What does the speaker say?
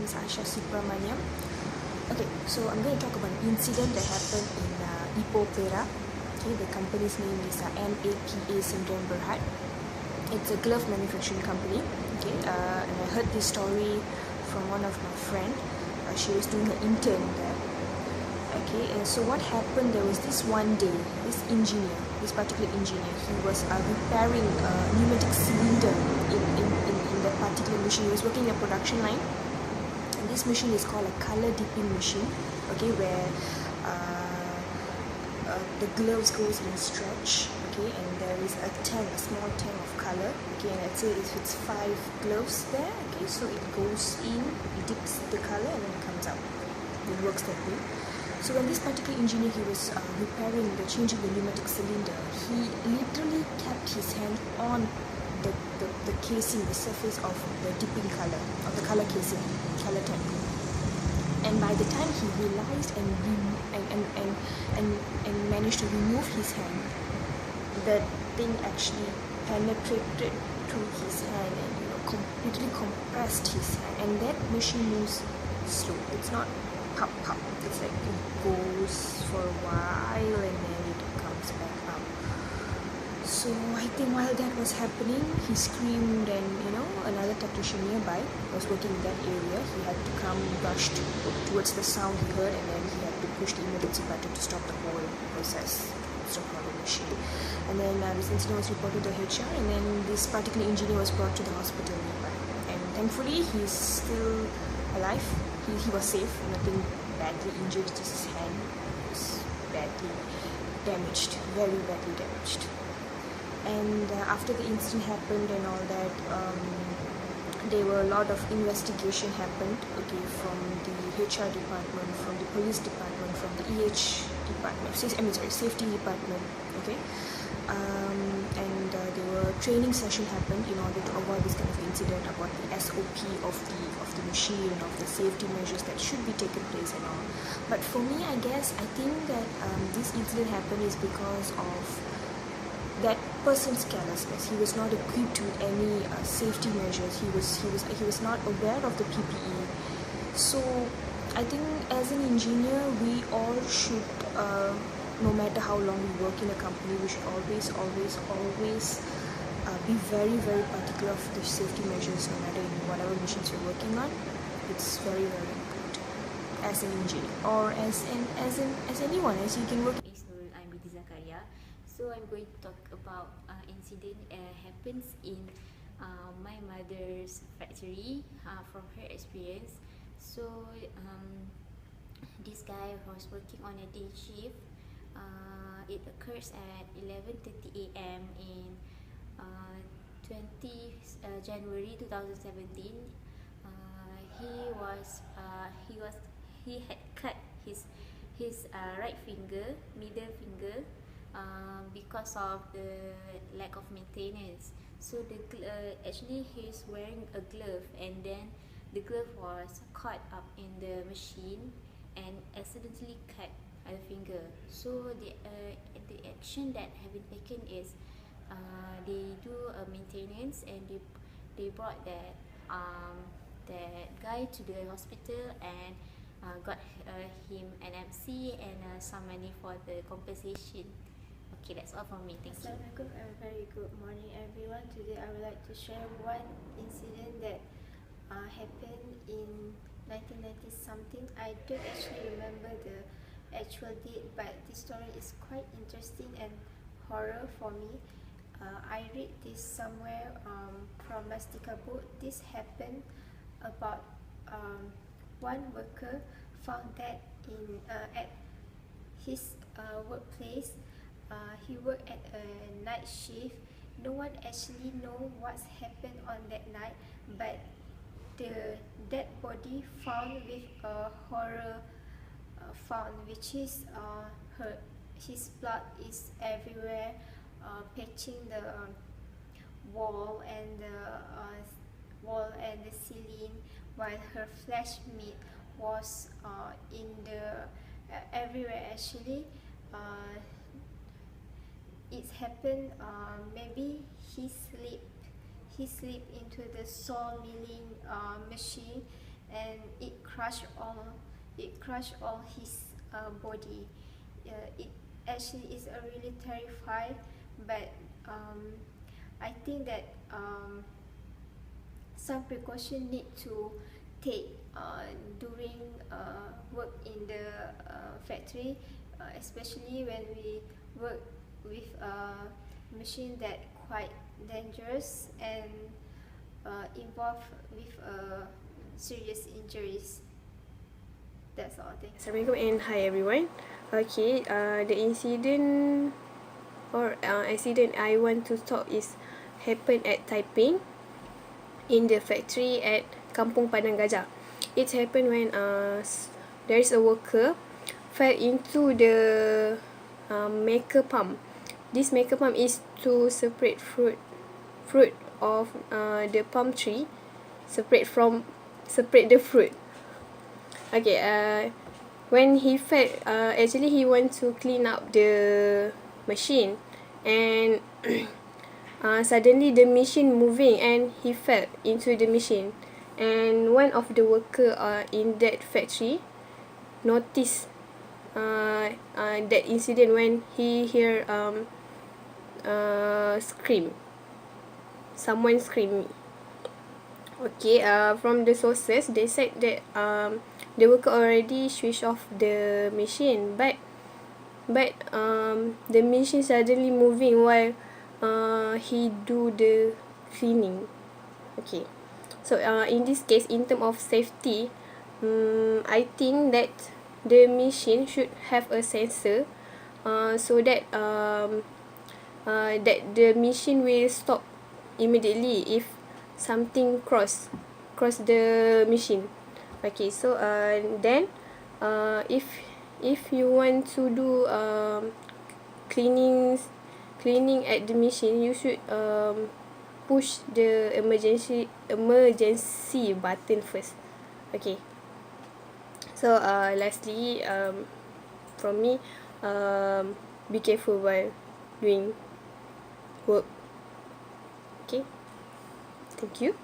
name is Aisha Subramaniam. Okay, so I'm going to talk about an incident that happened in Ipoh Perak. Okay, the company's name is NAPA Sdn Bhd. It's a glove manufacturing company. Okay, and I heard this story from one of my friend. She was doing an intern there. Okay, and so what happened, there was this one day, this particular engineer, he was repairing a pneumatic cylinder in that particular machine. He was working in a production line, and this machine is called a color dipping machine, okay, where the gloves goes in a stretch, okay, and there is a small tank of color, okay, and let's say if it's 5 gloves there, okay, so it goes in, it dips the color and then it comes out. It works that way. So when this particular engineer, he was changing the pneumatic cylinder, he literally kept his hand on the casing, the surface of the dipping color, of the color casing, color tank. And by the time he realized and managed to remove his hand, the thing actually penetrated through his hand and completely compressed his hand. And that machine moves slow. It's not pop. It's like it goes for a while and then it comes back up. So I think while that was happening, he screamed, and another technician nearby was working in that area. He had to come rush towards the sound he heard, and then he had to push the emergency button to stop the whole process, stop the whole machine. And then this incident was reported to HR, and then this particular engineer was brought to the hospital nearby. And thankfully, he's still alive. He was safe, nothing badly injured, just his hand was badly damaged, very badly damaged. And after the incident happened and all that, there were a lot of investigation happened, okay, from the HR department, from the police department, from the safety department, okay, and there were training session happened in order to avoid this kind of incident, about the SOP of the machine, of the safety measures that should be taken place and all. But for me, I think that this incident happened is because of that person's carelessness. He was not equipped with any safety measures. He was not aware of the PPE. So I think as an engineer, we all should, no matter how long we work in a company, we should always be very, very particular of the safety measures, no matter in whatever machines you're working on. It's very, very important as an engineer, or as anyone, as you can work. I'm Binti Zakaria. So I'm going to talk about incident happens in my mother's factory from her experience. So this guy was working on a day shift. It occurs at 11:30 a.m. in 20 January 2017. He had cut his right finger, middle finger, because of the lack of maintenance. So actually he's wearing a glove, and then the glove was caught up in the machine and accidentally cut a finger. So the action that have been taken is they do a maintenance, and they brought that guy to the hospital and got him an MC and some money for the compensation. Okay, that's all from me. Thank you. Assalamualaikum and very good morning, everyone. Today I would like to share one incident that happened in 1990 something. I don't actually remember the actual date, but this story is quite interesting and horror for me. I read this somewhere from Mastika book. This happened about one worker found that in at his workplace. He worked at a night shift. No one actually know what's happened on that night, but the dead body found with a horror found, which is his blood is everywhere, patching the wall and the ceiling, while her flesh meat was in the everywhere actually. It happened, maybe he slipped into the saw milling machine, and it crushed all his body. It actually is a really terrifying, but I think that some precaution need to take during work in the factory, especially when we work with a machine that quite dangerous and involved with serious injuries. That's all. Thanks. Assalamualaikum and hi everyone. Okay, the incident or accident I want to talk is happened at Taiping in the factory at Kampung Padang Gajah. It happened when there is a worker fell into the maker pump. This maker pump is to separate fruit of the palm tree, separate the fruit. Okay, when he fell, actually he went to clean up the machine, and suddenly the machine moving and he fell into the machine. And one of the worker in that factory noticed that incident when he hear someone scream. Okay, from the sources they said that the worker already switched off the machine, but the machine suddenly moving while he do the cleaning. Okay, so in this case, in terms of safety, I think that the machine should have a sensor, so that that the machine will stop immediately if something cross the machine. Okay, so then if you want to do cleaning at the machine, you should push the emergency button first. Okay, so lastly, from me, be careful while doing work. Okay, thank you.